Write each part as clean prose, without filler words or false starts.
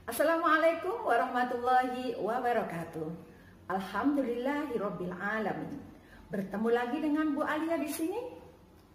Assalamualaikum warahmatullahi wabarakatuh. Alhamdulillahirabbil alamin. Bertemu lagi dengan Bu Alia di sini.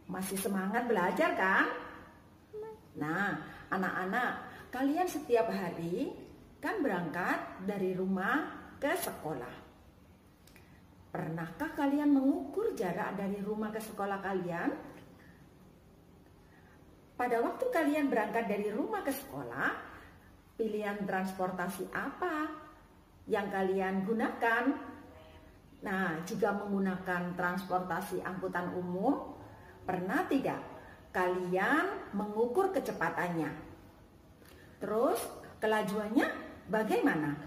Masih semangat belajar kan? Nah, anak-anak, kalian setiap hari kan berangkat dari rumah ke sekolah. Pernahkah kalian mengukur jarak dari rumah ke sekolah kalian? Pada waktu kalian berangkat dari rumah ke sekolah, pilihan transportasi apa yang kalian gunakan? Nah, jika menggunakan transportasi angkutan umum, pernah tidak kalian mengukur kecepatannya? Terus kelajuannya bagaimana?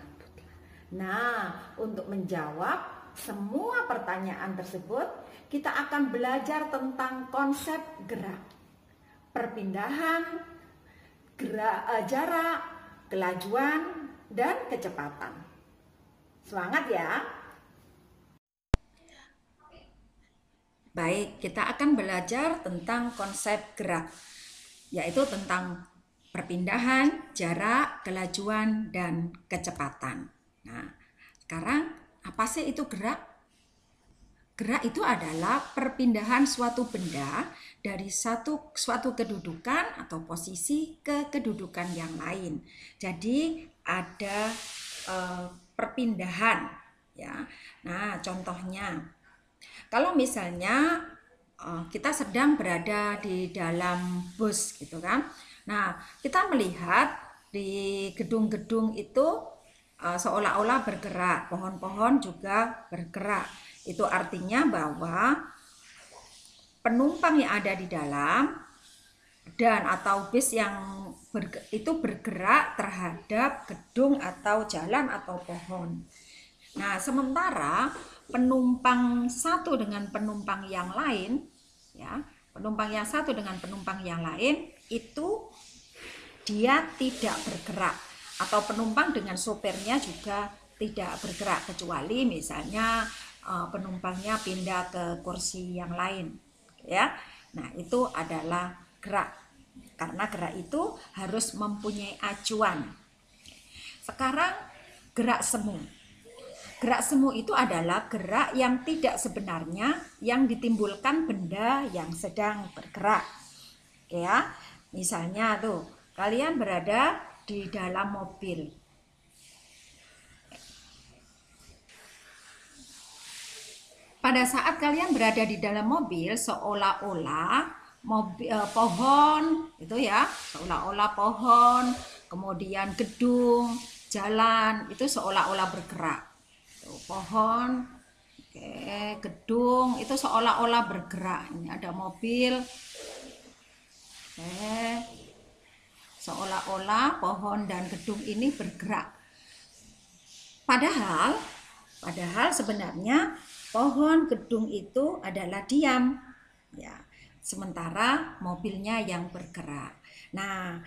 Nah, untuk menjawab semua pertanyaan tersebut, kita akan belajar tentang konsep gerak, perpindahan, jarak, kelajuan, dan kecepatan. Semangat ya! Baik, kita akan belajar tentang konsep gerak, yaitu tentang perpindahan, jarak, kelajuan, dan kecepatan. Nah, sekarang apa sih itu gerak? Gerak itu adalah perpindahan suatu benda dari suatu kedudukan atau posisi ke kedudukan yang lain. Jadi ada perpindahan, ya. Nah, contohnya, kalau misalnya kita sedang berada di dalam bus, gitu kan? Nah, kita melihat di gedung-gedung itu seolah-olah bergerak, pohon-pohon juga bergerak. Itu artinya bahwa penumpang yang ada di dalam dan atau bis yang itu bergerak terhadap gedung atau jalan atau pohon. Nah, sementara penumpang satu dengan penumpang yang lain, ya, penumpang yang satu dengan penumpang yang lain itu dia tidak bergerak, atau penumpang dengan sopirnya juga tidak bergerak, kecuali misalnya penumpangnya pindah ke kursi yang lain, ya. Nah, itu adalah gerak, karena gerak itu harus mempunyai acuan. Sekarang gerak semu. Gerak semu itu adalah gerak yang tidak sebenarnya yang ditimbulkan benda yang sedang bergerak. Ya, misalnya tuh, kalian berada di dalam mobil. Pada saat kalian berada di dalam mobil, seolah-olah pohon itu ya, seolah-olah pohon, kemudian gedung, jalan itu seolah-olah bergerak. Pohon, gedung itu seolah-olah bergerak. Ini ada mobil, seolah-olah pohon dan gedung ini bergerak. Padahal sebenarnya pohon, gedung itu adalah diam, ya. Sementara mobilnya yang bergerak. Nah,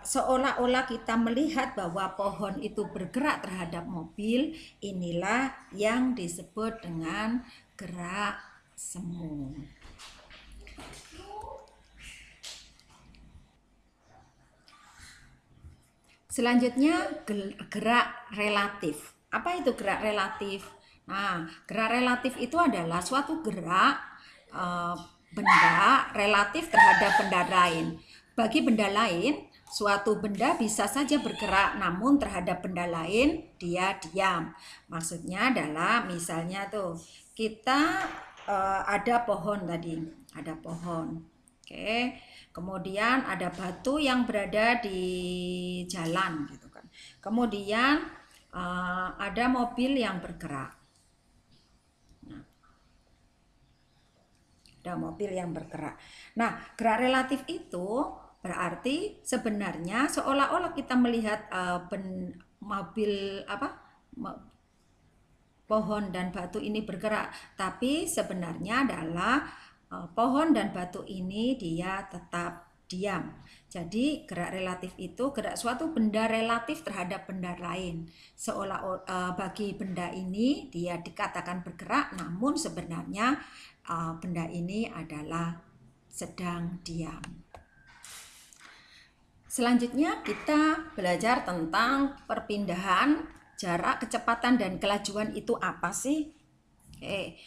seolah-olah kita melihat bahwa pohon itu bergerak terhadap mobil, inilah yang disebut dengan gerak semu. Selanjutnya, gerak relatif. Apa itu gerak relatif? Nah, gerak relatif itu adalah suatu gerak benda relatif terhadap benda lain. Bagi benda lain, suatu benda bisa saja bergerak, namun terhadap benda lain dia diam. Maksudnya adalah misalnya tuh, kita ada pohon tadi, ada pohon. Oke. Kemudian ada batu yang berada di jalan gitu kan. Kemudian ada mobil yang bergerak. Ada mobil yang bergerak. Nah, gerak relatif itu berarti sebenarnya seolah-olah kita melihat pohon dan batu ini bergerak, tapi sebenarnya adalah pohon dan batu ini dia tetap diam. Jadi gerak relatif itu gerak suatu benda relatif terhadap benda lain. Seolah bagi benda ini dia dikatakan bergerak, namun sebenarnya benda ini adalah sedang diam. Selanjutnya kita belajar tentang perpindahan, jarak, kecepatan, dan kelajuan itu apa sih? Oke.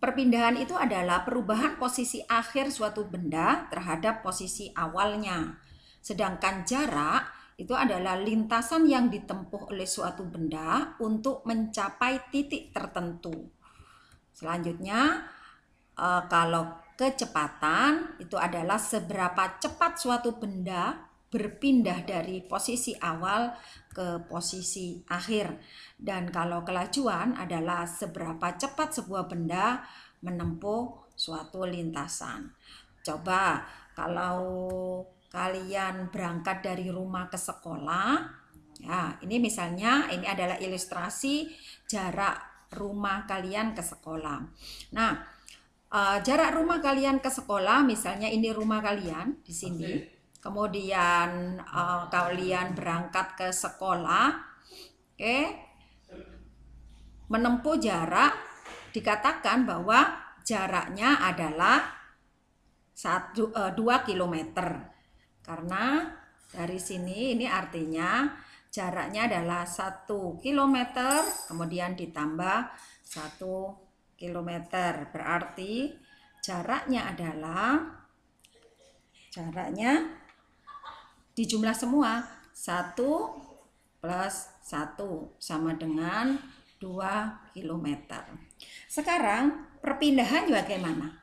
Perpindahan itu adalah perubahan posisi akhir suatu benda terhadap posisi awalnya. Sedangkan jarak itu adalah lintasan yang ditempuh oleh suatu benda untuk mencapai titik tertentu. Selanjutnya, kalau kecepatan itu adalah seberapa cepat suatu benda berpindah dari posisi awal ke posisi akhir. Dan kalau kelajuan adalah seberapa cepat sebuah benda menempuh suatu lintasan. Coba kalau kalian berangkat dari rumah ke sekolah, ya ini misalnya ini adalah ilustrasi jarak rumah kalian ke sekolah. Nah, jarak rumah kalian ke sekolah, misalnya ini rumah kalian di sini. Kemudian kalian berangkat ke sekolah, oke, menempuh jarak, dikatakan bahwa jaraknya adalah 2 km. Karena dari sini ini artinya jaraknya adalah 1 km, kemudian ditambah 1 km. Berarti jaraknya dijumlah semua, 1 plus 1 sama dengan 2 km. Sekarang perpindahan bagaimana?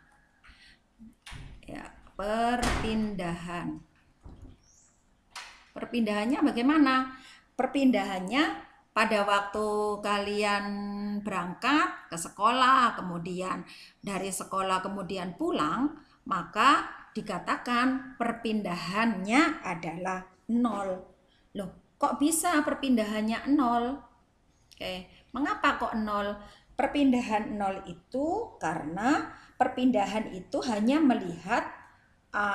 Ya, perpindahannya bagaimana? Perpindahannya pada waktu kalian berangkat ke sekolah, kemudian dari sekolah kemudian pulang, maka dikatakan perpindahannya adalah 0. Loh, kok bisa perpindahannya 0? Oke, mengapa kok 0? Perpindahan 0 itu karena perpindahan itu hanya melihat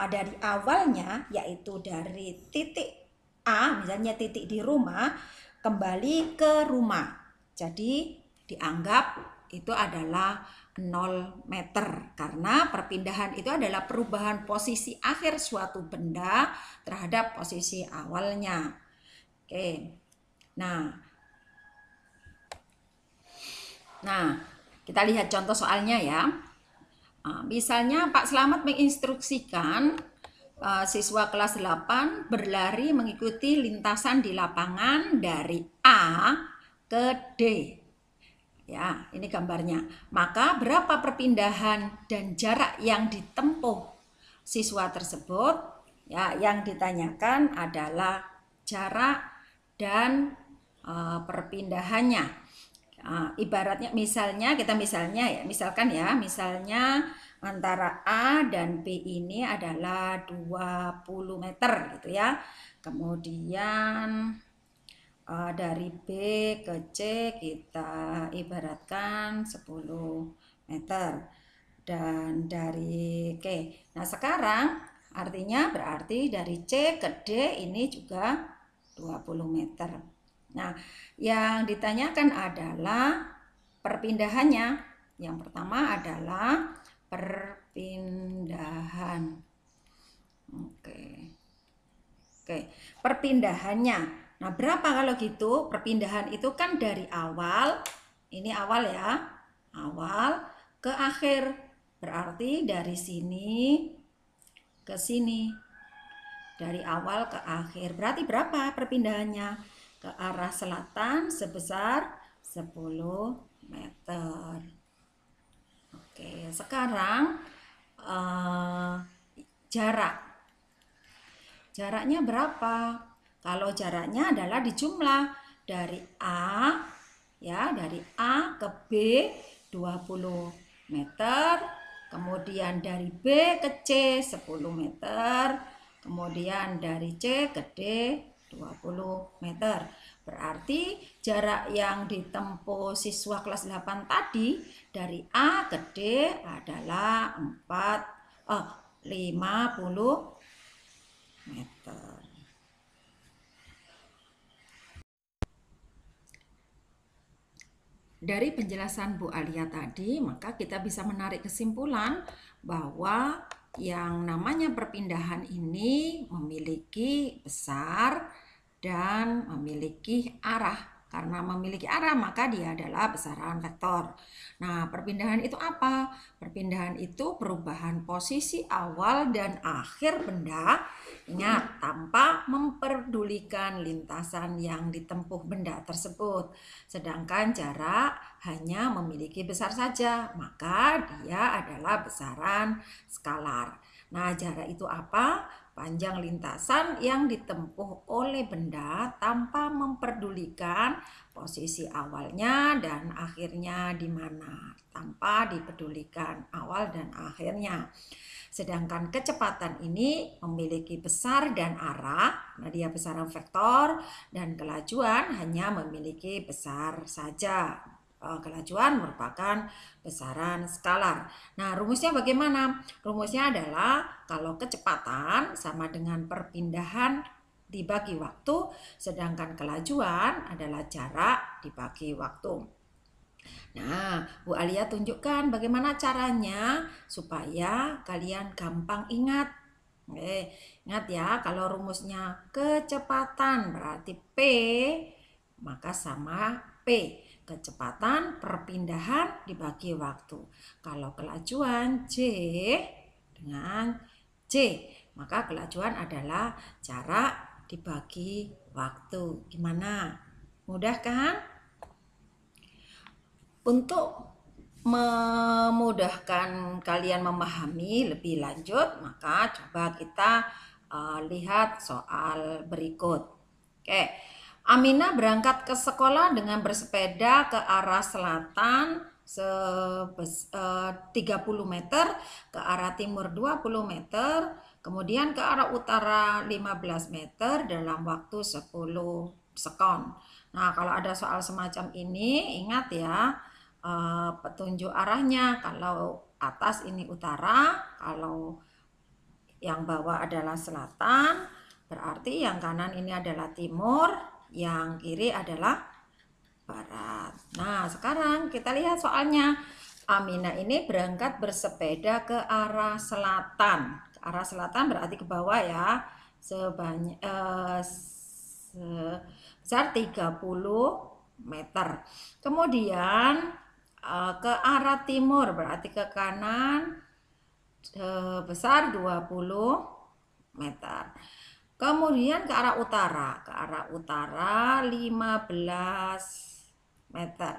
dari awalnya, yaitu dari titik A, misalnya titik di rumah, kembali ke rumah. Jadi dianggap itu adalah 0 meter karena perpindahan itu adalah perubahan posisi akhir suatu benda terhadap posisi awalnya. Oke. Nah, kita lihat contoh soalnya ya. Misalnya Pak Slamet menginstruksikan siswa kelas 8 berlari mengikuti lintasan di lapangan dari A ke D. Ya, ini gambarnya. Maka berapa perpindahan dan jarak yang ditempuh siswa tersebut? Ya, yang ditanyakan adalah jarak dan perpindahannya. Ibaratnya misalnya misalnya antara A dan B ini adalah 20 meter gitu ya. Kemudian dari B ke C kita ibaratkan 10 meter dan dari K. Nah, sekarang artinya berarti dari C ke D ini juga 20 meter. Nah, yang ditanyakan adalah perpindahannya. Yang pertama adalah perpindahan. Oke, perpindahannya. Nah, berapa kalau gitu? Perpindahan itu kan dari awal, ini awal ya, awal ke akhir. Berarti dari sini ke sini. Dari awal ke akhir. Berarti berapa perpindahannya? Ke arah selatan sebesar 10 meter. Oke, sekarang jaraknya berapa? Kalau jaraknya adalah dijumlah dari A ya, dari A ke B 20 meter, kemudian dari B ke C 10 meter, kemudian dari C ke D 20 meter. Berarti jarak yang ditempuh siswa kelas 8 tadi dari A ke D adalah 50 meter. dari penjelasan Bu Alia tadi, maka kita bisa menarik kesimpulan bahwa yang namanya perpindahan ini memiliki besar dan memiliki arah. Karena memiliki arah, maka dia adalah besaran vektor. Nah, perpindahan itu apa? Perpindahan itu perubahan posisi awal dan akhir benda. Ingat, tanpa memperdulikan lintasan yang ditempuh benda tersebut. Sedangkan jarak hanya memiliki besar saja, maka dia adalah besaran skalar. Nah, jarak itu apa? Panjang lintasan yang ditempuh oleh benda tanpa memperdulikan posisi awalnya dan akhirnya di mana, tanpa dipedulikan awal dan akhirnya. Sedangkan kecepatan ini memiliki besar dan arah, nah dia besaran vektor, dan kelajuan hanya memiliki besar saja. Kelajuan merupakan besaran skalar. Nah, rumusnya bagaimana? Rumusnya adalah kalau kecepatan sama dengan perpindahan dibagi waktu, sedangkan kelajuan adalah jarak dibagi waktu. Nah, Bu Alia tunjukkan bagaimana caranya supaya kalian gampang ingat. Ingat ya, kalau rumusnya kecepatan berarti P, maka sama P. Kecepatan perpindahan dibagi waktu. Kalau kelajuan J dengan J, maka kelajuan adalah jarak dibagi waktu. Gimana? Mudah kan? Untuk memudahkan kalian memahami lebih lanjut, maka coba kita lihat soal berikut. Oke. Aminah berangkat ke sekolah dengan bersepeda ke arah selatan 30 meter, ke arah timur 20 meter, kemudian ke arah utara 15 meter dalam waktu 10 sekon. Nah, kalau ada soal semacam ini, ingat ya, petunjuk arahnya. Kalau atas ini utara, kalau yang bawah adalah selatan, berarti yang kanan ini adalah timur, yang kiri adalah barat. Nah, sekarang kita lihat soalnya. Aminah ini berangkat bersepeda ke arah selatan. Ke arah selatan berarti ke bawah ya. Sebesar 30 meter. Kemudian ke arah timur berarti ke kanan sebesar 20 meter. Kemudian ke arah utara 15 meter.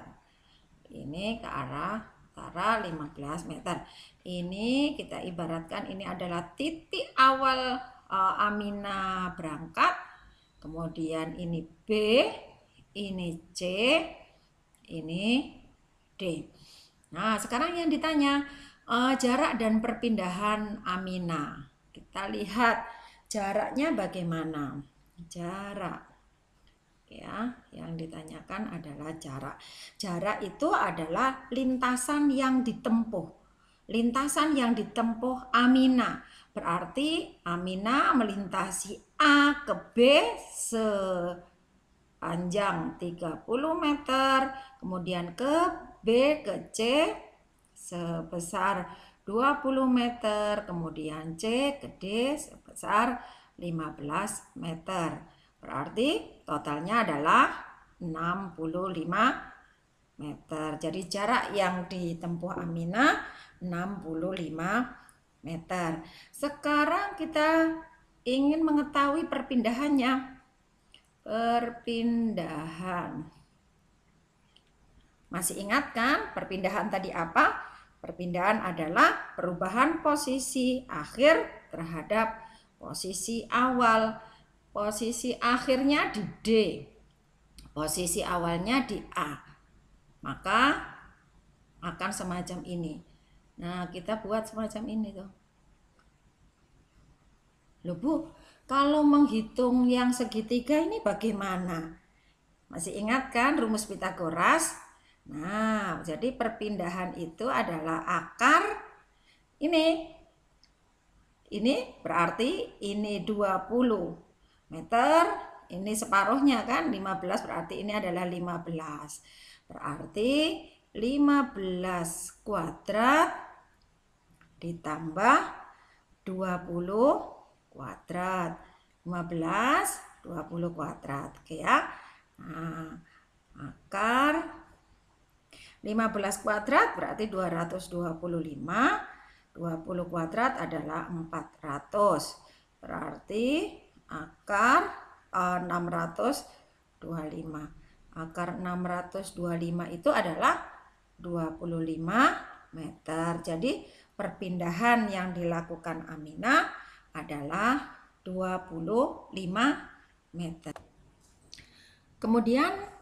Ini ke arah utara 15 meter. Ini kita ibaratkan ini adalah titik awal Aminah berangkat. Kemudian ini B, ini C, ini D. Nah, sekarang yang ditanya jarak dan perpindahan Aminah. Kita lihat jaraknya bagaimana? Jarak. Ya, yang ditanyakan adalah jarak. Jarak itu adalah lintasan yang ditempuh. Lintasan yang ditempuh Aminah. Berarti Aminah melintasi A ke B sepanjang 30 meter, kemudian ke B ke C sebesar 20 meter, kemudian C ke D sebesar 15 meter. Berarti totalnya adalah 65 meter. Jadi jarak yang ditempuh Aminah 65 meter. Sekarang kita ingin mengetahui perpindahannya. Perpindahan. Masih ingat kan perpindahan tadi apa? Perpindahan adalah perubahan posisi akhir terhadap posisi awal. Posisi akhirnya di D, posisi awalnya di A. Maka akan semacam ini. Nah, kita buat semacam ini tuh. Loh Bu, kalau menghitung yang segitiga ini bagaimana? Masih ingat kan rumus Pythagoras? Nah, jadi perpindahan itu adalah akar ini. Ini berarti ini 20 meter, ini separuhnya kan 15, berarti ini adalah 15. Berarti 15 kuadrat ditambah 20 kuadrat. 15, 20 kuadrat. Oke ya. Nah, akar 15 kuadrat berarti 225. 20 kuadrat adalah 400. Berarti akar 625. Akar 625 itu adalah 25 meter. Jadi perpindahan yang dilakukan Aminah adalah 25 meter. Kemudian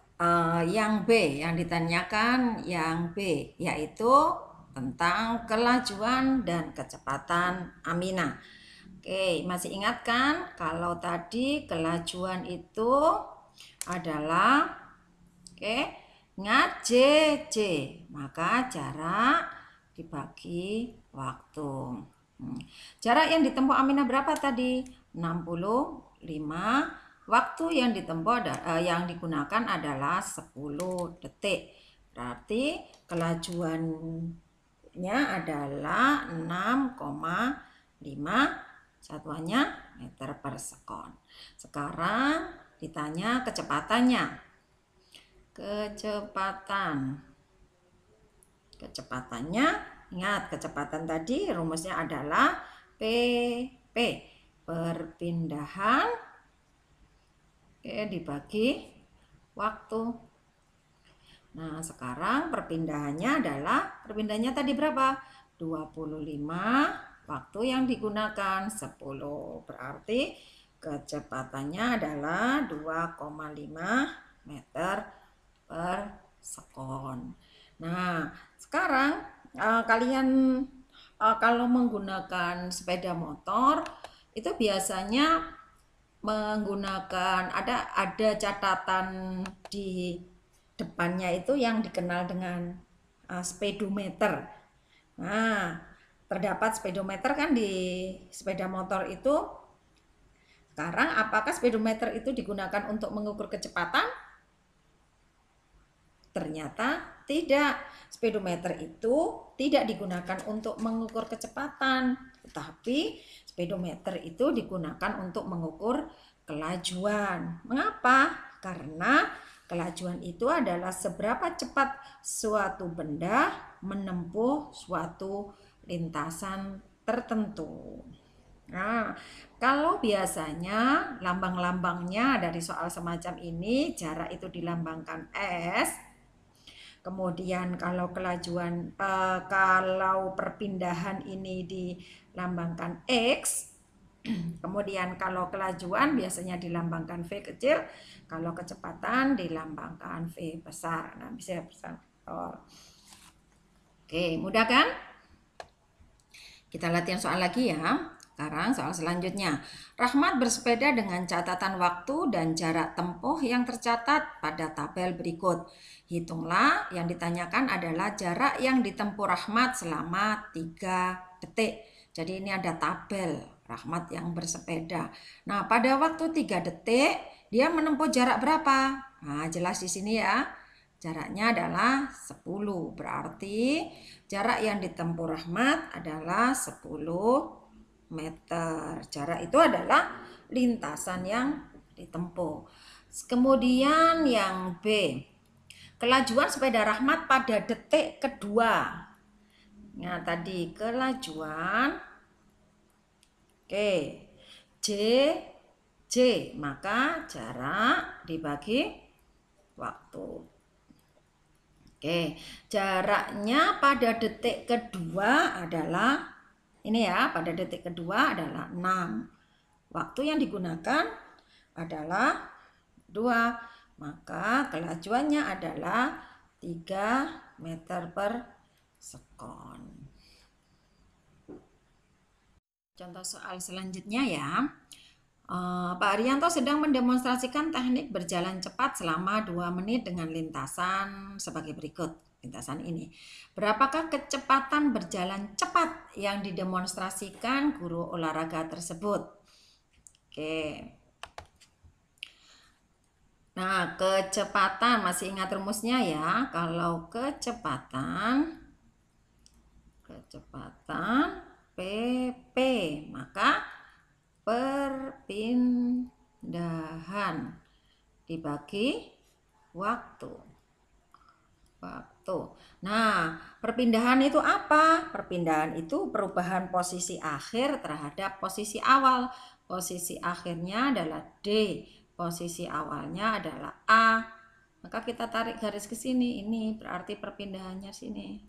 yang B, yang ditanyakan yang B, yaitu tentang kelajuan dan kecepatan Aminah. Oke, masih ingat kan kalau tadi kelajuan itu adalah ingat JJ, maka jarak dibagi waktu. Jarak yang ditempuh Aminah berapa tadi? 65. Waktu yang ditempuh yang digunakan adalah 10 detik. Berarti kelajuannya adalah 6,5 satuannya meter per sekon. Sekarang ditanya kecepatannya. Kecepatannya, ingat kecepatan tadi rumusnya adalah PP, perpindahan dibagi waktu. Nah, sekarang perpindahannya tadi berapa? 25, waktu yang digunakan 10. Berarti kecepatannya adalah 2,5 meter per sekon. Nah, sekarang kalian kalau menggunakan sepeda motor itu biasanya menggunakan ada catatan di depannya itu yang dikenal dengan speedometer. Nah, terdapat speedometer kan di sepeda motor itu. Sekarang apakah speedometer itu digunakan untuk mengukur kecepatan? Ternyata tidak. Speedometer itu tidak digunakan untuk mengukur kecepatan, tetapi speedometer itu digunakan untuk mengukur kelajuan. Mengapa? Karena kelajuan itu adalah seberapa cepat suatu benda menempuh suatu lintasan tertentu. Nah, kalau biasanya lambang-lambangnya dari soal semacam ini, jarak itu dilambangkan S. Kemudian kalau kalau perpindahan ini dilambangkan X. Kemudian kalau kelajuan biasanya dilambangkan V kecil, kalau kecepatan dilambangkan V besar. Nah, bisa besar. Oke, mudah kan? Kita latihan soal lagi ya. Sekarang soal selanjutnya. Rahmat bersepeda dengan catatan waktu dan jarak tempuh yang tercatat pada tabel berikut. Hitunglah, yang ditanyakan adalah jarak yang ditempuh Rahmat selama 3 detik. Jadi ini ada tabel Rahmat yang bersepeda. Nah, pada waktu 3 detik dia menempuh jarak berapa? Nah, jelas di sini ya. Jaraknya adalah 10. Berarti jarak yang ditempuh Rahmat adalah 10 meter. Jarak itu adalah lintasan yang ditempuh. Kemudian yang B, kelajuan sepeda Rahmat pada detik kedua. Nah, tadi kelajuan J, maka jarak dibagi waktu. Jaraknya pada detik kedua adalah ini ya, pada detik kedua adalah 6. Waktu yang digunakan adalah 2. Maka kelajuannya adalah 3 meter per sekon. Contoh soal selanjutnya ya. Pak Arianto sedang mendemonstrasikan teknik berjalan cepat selama 2 menit dengan lintasan sebagai berikut. Lintasan ini. Berapakah kecepatan berjalan cepat yang didemonstrasikan guru olahraga tersebut? Nah, kecepatan masih ingat rumusnya ya. Kalau kecepatan PP, maka perpindahan dibagi waktu. Nah, perpindahan itu apa? Perpindahan itu perubahan posisi akhir terhadap posisi awal. Posisi akhirnya adalah D, posisi awalnya adalah A. Maka kita tarik garis ke sini. Ini berarti perpindahannya sini.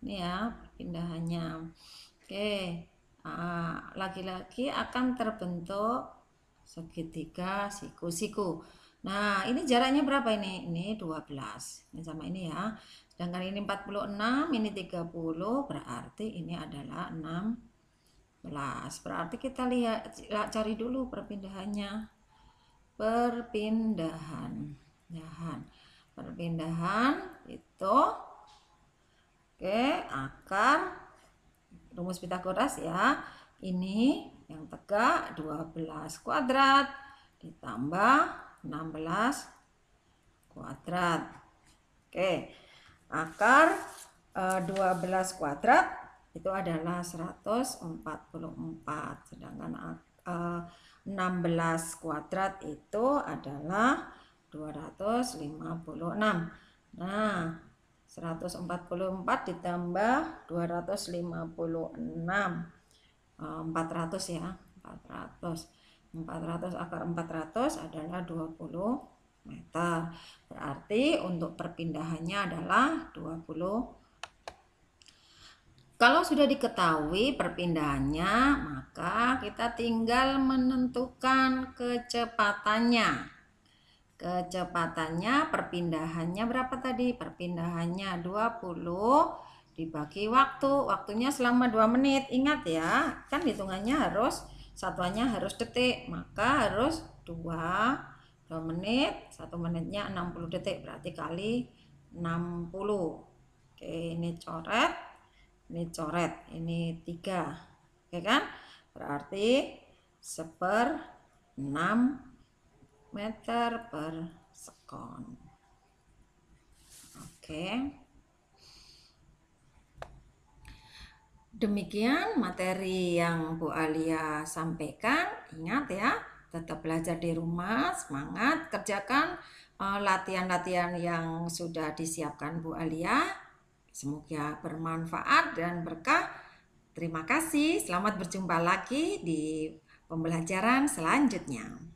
Ini ya, perpindahannya. Oke. Lagi-lagi akan terbentuk segitiga siku-siku. Nah, ini jaraknya berapa ini? Ini 12. Ini sama ini ya. Sedangkan ini 46, ini 30, berarti ini adalah 16. Berarti kita lihat, cari dulu perpindahannya. Perpindahan itu akar rumus Pitagoras ya. Ini yang tegak 12 kuadrat ditambah 16 kuadrat. Akar 12 kuadrat itu adalah 144. Sedangkan 16 kuadrat itu adalah 256. Nah, 144 ditambah 256. 400 ya. 400 akar 400 adalah 20 meter. Berarti untuk perpindahannya adalah 20. Kalau sudah diketahui perpindahannya, maka kita tinggal menentukan kecepatannya. Kecepatannya perpindahannya berapa tadi? Perpindahannya 20 dibagi waktu. Waktunya selama 2 menit. Ingat ya, kan hitungannya harus satuannya harus detik, maka harus 2 menit, 1 menitnya 60 detik, berarti kali 60. Ini coret, ini 3. Kan? Berarti 1/6 meter per sekon. Demikian materi yang Bu Alia sampaikan. Ingat ya, tetap belajar di rumah, semangat, kerjakan latihan-latihan yang sudah disiapkan Bu Alia. Semoga bermanfaat dan berkah. Terima kasih, selamat berjumpa lagi di pembelajaran selanjutnya.